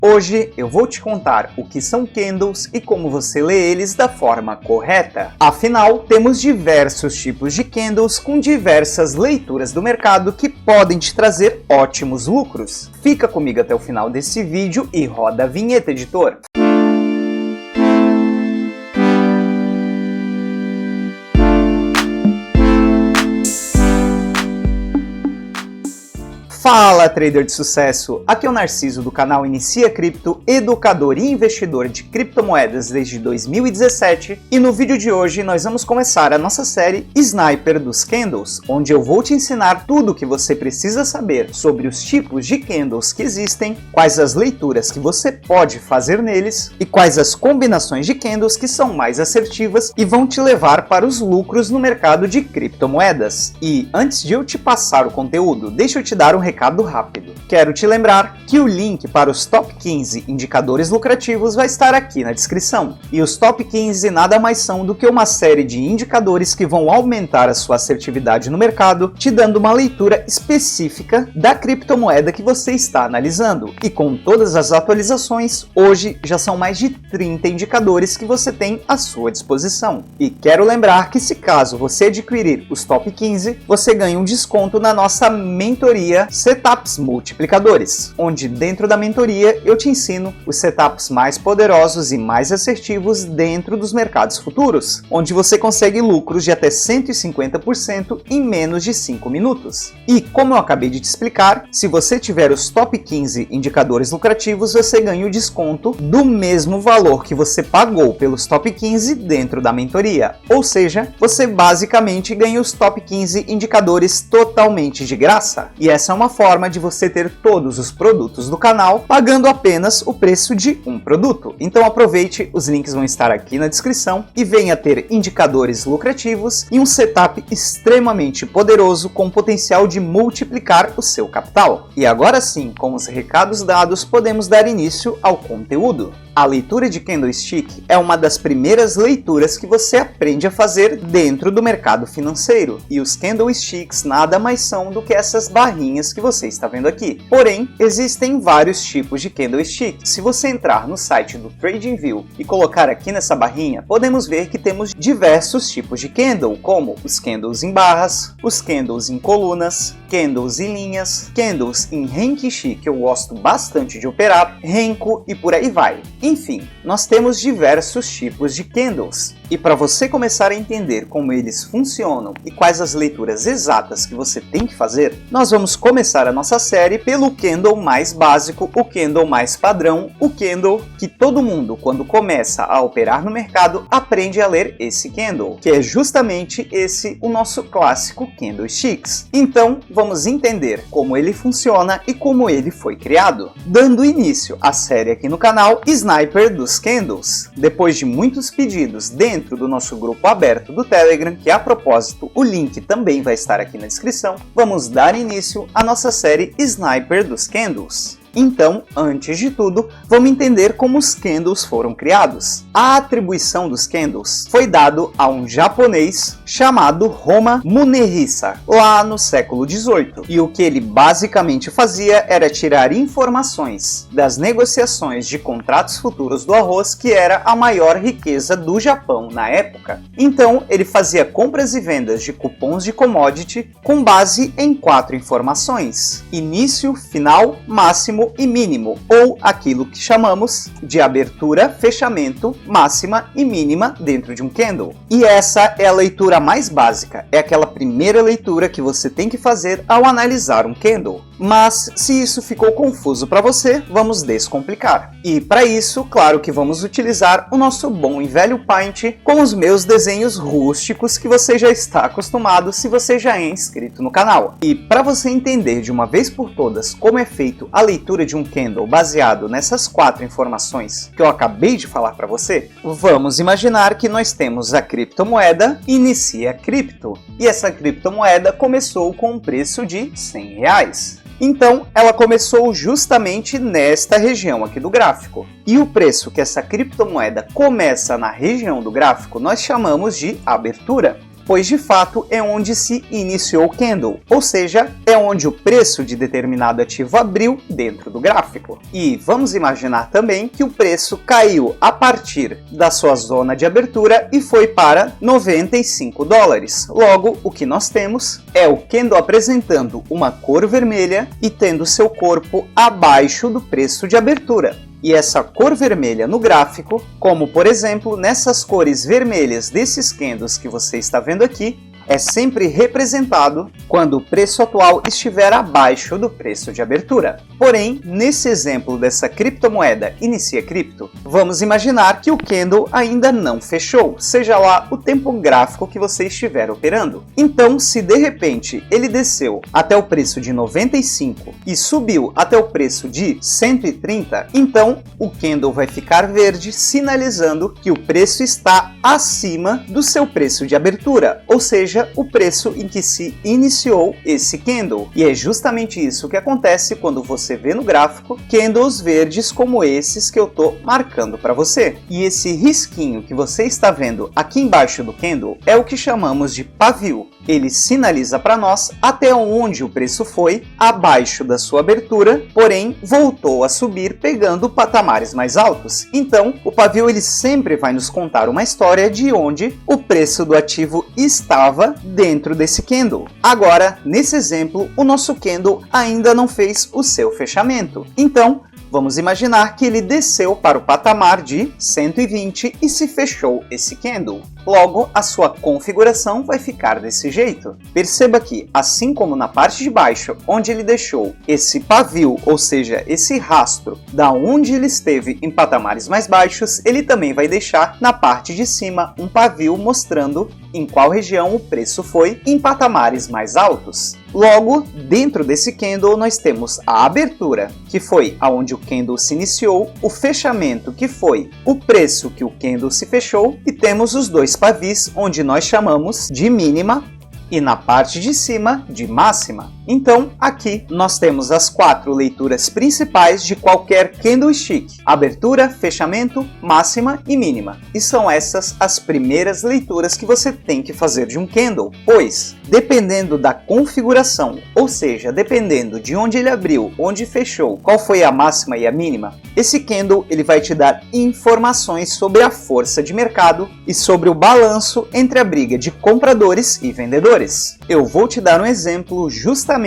Hoje eu vou te contar o que são candles e como você lê eles da forma correta. Afinal, temos diversos tipos de candles com diversas leituras do mercado que podem te trazer ótimos lucros. Fica comigo até o final desse vídeo e roda a vinheta, editor. Fala, trader de sucesso! Aqui é o Narciso do canal Inicia Cripto, educador e investidor de criptomoedas desde 2017, e no vídeo de hoje nós vamos começar a nossa série Sniper dos Candles, onde eu vou te ensinar tudo o que você precisa saber sobre os tipos de candles que existem, quais as leituras que você pode fazer neles e quais as combinações de candles que são mais assertivas e vão te levar para os lucros no mercado de criptomoedas. E antes de eu te passar o conteúdo, deixa eu te dar um recado rápido. Quero te lembrar que o link para os top 15 indicadores lucrativos vai estar aqui na descrição. E os top 15 nada mais são do que uma série de indicadores que vão aumentar a sua assertividade no mercado, te dando uma leitura específica da criptomoeda que você está analisando. E com todas as atualizações, hoje já são mais de 30 indicadores que você tem à sua disposição. E quero lembrar que se caso você adquirir os top 15, você ganha um desconto na nossa mentoria Setups Multiplicadores, onde dentro da mentoria eu te ensino os setups mais poderosos e mais assertivos dentro dos mercados futuros, onde você consegue lucros de até 150% em menos de 5 minutos. E como eu acabei de te explicar, se você tiver os top 15 indicadores lucrativos, você ganha o desconto do mesmo valor que você pagou pelos top 15 dentro da mentoria. Ou seja, você basicamente ganha os top 15 indicadores totalmente de graça. E essa é uma forma de você ter todos os produtos do canal pagando apenas o preço de um produto. Então aproveite, os links vão estar aqui na descrição e venha ter indicadores lucrativos e um setup extremamente poderoso com potencial de multiplicar o seu capital. E agora sim, com os recados dados, podemos dar início ao conteúdo. A leitura de candlestick é uma das primeiras leituras que você aprende a fazer dentro do mercado financeiro. E os candlesticks nada mais são do que essas barrinhas que você está vendo aqui. Porém, existem vários tipos de candlestick. Se você entrar no site do TradingView e colocar aqui nessa barrinha, podemos ver que temos diversos tipos de candle, como os candles em barras, os candles em colunas, candles em linhas, candles em Renkishi, que eu gosto bastante de operar, Renko e por aí vai. Enfim, nós temos diversos tipos de candles. E para você começar a entender como eles funcionam e quais as leituras exatas que você tem que fazer, nós vamos começar a nossa série pelo candle mais básico, o candle mais padrão, o candle que todo mundo, quando começa a operar no mercado, aprende a ler esse candle, que é justamente esse o nosso clássico candlesticks. Então, vamos entender como ele funciona e como ele foi criado. Dando início à série aqui no canal Sniper dos Candles. Depois de muitos pedidos dentro do nosso grupo aberto do Telegram, que a propósito o link também vai estar aqui na descrição, vamos dar início à nossa série Sniper dos Candles. Então, antes de tudo, vamos entender como os candles foram criados. A atribuição dos candles foi dado a um japonês chamado Roma Munehisa, lá no século XVIII. E o que ele basicamente fazia era tirar informações das negociações de contratos futuros do arroz, que era a maior riqueza do Japão na época. Então, ele fazia compras e vendas de cupons de commodity com base em 4 informações: início, final, máximo e mínimo, ou aquilo que chamamos de abertura, fechamento, máxima e mínima dentro de um candle. E essa é a leitura mais básica, é aquela primeira leitura que você tem que fazer ao analisar um candle. Mas se isso ficou confuso para você, vamos descomplicar. E para isso, claro que vamos utilizar o nosso bom e velho Paint com os meus desenhos rústicos que você já está acostumado se você já é inscrito no canal. E para você entender de uma vez por todas como é feito a leitura de um candle baseado nessas 4 informações que eu acabei de falar para você, vamos imaginar que nós temos a criptomoeda Inicia Cripto. E essa criptomoeda começou com um preço de R$100. Então, ela começou justamente nesta região aqui do gráfico. E o preço que essa criptomoeda começa na região do gráfico, nós chamamos de abertura. pois de fato é onde se iniciou o candle, ou seja, é onde o preço de determinado ativo abriu dentro do gráfico. E vamos imaginar também que o preço caiu a partir da sua zona de abertura e foi para 95 dólares. Logo, o que nós temos é o candle apresentando uma cor vermelha e tendo seu corpo abaixo do preço de abertura. E essa cor vermelha no gráfico, como por exemplo nessas cores vermelhas desses candles que você está vendo aqui, é sempre representado quando o preço atual estiver abaixo do preço de abertura. Porém, nesse exemplo dessa criptomoeda Inicia Cripto, vamos imaginar que o candle ainda não fechou, seja lá o tempo gráfico que você estiver operando. Então, se de repente ele desceu até o preço de 95 e subiu até o preço de 130, então o candle vai ficar verde, sinalizando que o preço está acima do seu preço de abertura, ou seja, o preço em que se iniciou esse candle. E é justamente isso que acontece quando você vê no gráfico candles verdes como esses que eu estou marcando para você. E esse risquinho que você está vendo aqui embaixo do candle é o que chamamos de pavio. Ele sinaliza para nós até onde o preço foi abaixo da sua abertura, porém voltou a subir pegando patamares mais altos. Então, o pavio ele sempre vai nos contar uma história de onde o preço do ativo estava dentro desse candle. Agora, nesse exemplo, o nosso candle ainda não fez o seu fechamento. Então, vamos imaginar que ele desceu para o patamar de 120 e se fechou esse candle. Logo, a sua configuração vai ficar desse jeito. Perceba que, assim como na parte de baixo, onde ele deixou esse pavio, ou seja, esse rastro, da onde ele esteve em patamares mais baixos, ele também vai deixar na parte de cima um pavio mostrando em qual região o preço foi em patamares mais altos. Logo, dentro desse candle nós temos a abertura, que foi aonde o candle se iniciou, o fechamento, que foi o preço que o candle se fechou, e temos os dois pavis, onde nós chamamos de mínima e na parte de cima de máxima. Então, aqui nós temos as 4 leituras principais de qualquer candlestick: abertura, fechamento, máxima e mínima. E são essas as primeiras leituras que você tem que fazer de um candle, pois, dependendo da configuração, ou seja, dependendo de onde ele abriu, onde fechou, qual foi a máxima e a mínima, esse candle ele vai te dar informações sobre a força de mercado e sobre o balanço entre a briga de compradores e vendedores. Eu vou te dar um exemplo justamente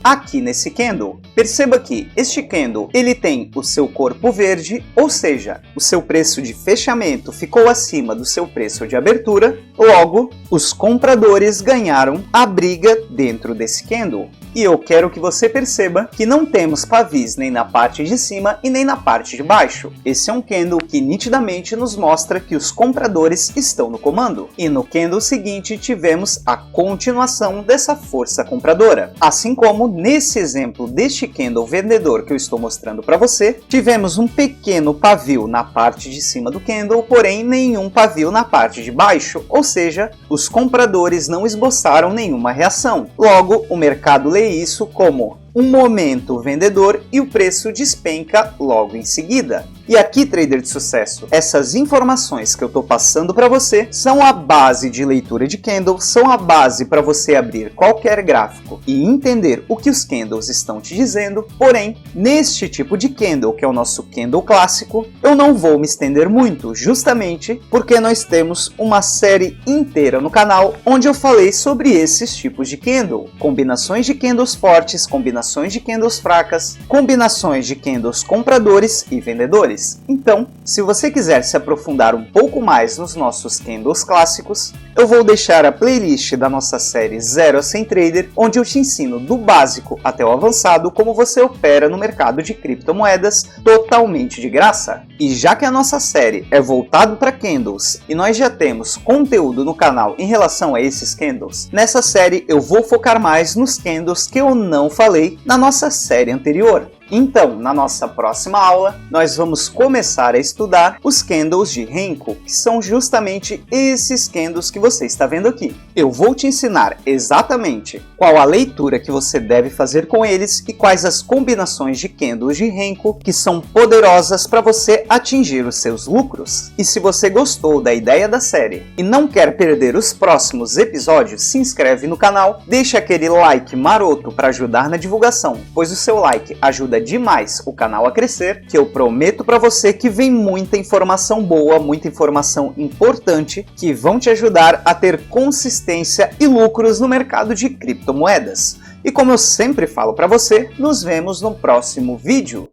aqui nesse candle. Perceba que este candle ele tem o seu corpo verde, ou seja, o seu preço de fechamento ficou acima do seu preço de abertura, logo os compradores ganharam a briga dentro desse candle. E eu quero que você perceba que não temos pavis nem na parte de cima e nem na parte de baixo. Esse é um candle que nitidamente nos mostra que os compradores estão no comando. E no candle seguinte tivemos a continuação dessa força compradora. Assim como nesse exemplo deste candle vendedor que eu estou mostrando para você, tivemos um pequeno pavio na parte de cima do candle, porém nenhum pavio na parte de baixo, ou seja, os compradores não esboçaram nenhuma reação. Logo, o mercado lê isso como um momento vendedor e o preço despenca logo em seguida. E aqui, trader de sucesso, essas informações que eu estou passando para você são a base de leitura de candle, são a base para você abrir qualquer gráfico e entender o que os candles estão te dizendo. Porém, neste tipo de candle, que é o nosso candle clássico, eu não vou me estender muito, justamente porque nós temos uma série inteira no canal onde eu falei sobre esses tipos de candle, combinações de candles fortes, combinações de candles fracas, combinações de candles compradores e vendedores. Então, se você quiser se aprofundar um pouco mais nos nossos candles clássicos, eu vou deixar a playlist da nossa série 0 a 100 Trader, onde eu te ensino do básico até o avançado como você opera no mercado de criptomoedas totalmente de graça. E já que a nossa série é voltada para candles e nós já temos conteúdo no canal em relação a esses candles, nessa série eu vou focar mais nos candles que eu não falei na nossa série anterior. Então, na nossa próxima aula, nós vamos começar a estudar os candles de Renko, que são justamente esses candles que você está vendo aqui. Eu vou te ensinar exatamente qual a leitura que você deve fazer com eles e quais as combinações de candles de Renko que são poderosas para você atingir os seus lucros. E se você gostou da ideia da série e não quer perder os próximos episódios, se inscreve no canal, deixa aquele like maroto para ajudar na divulgação, pois o seu like ajuda demais o canal a crescer, que eu prometo para você que vem muita informação boa, muita informação importante que vão te ajudar a ter consistência e lucros no mercado de criptomoedas. E como eu sempre falo para você, nos vemos no próximo vídeo.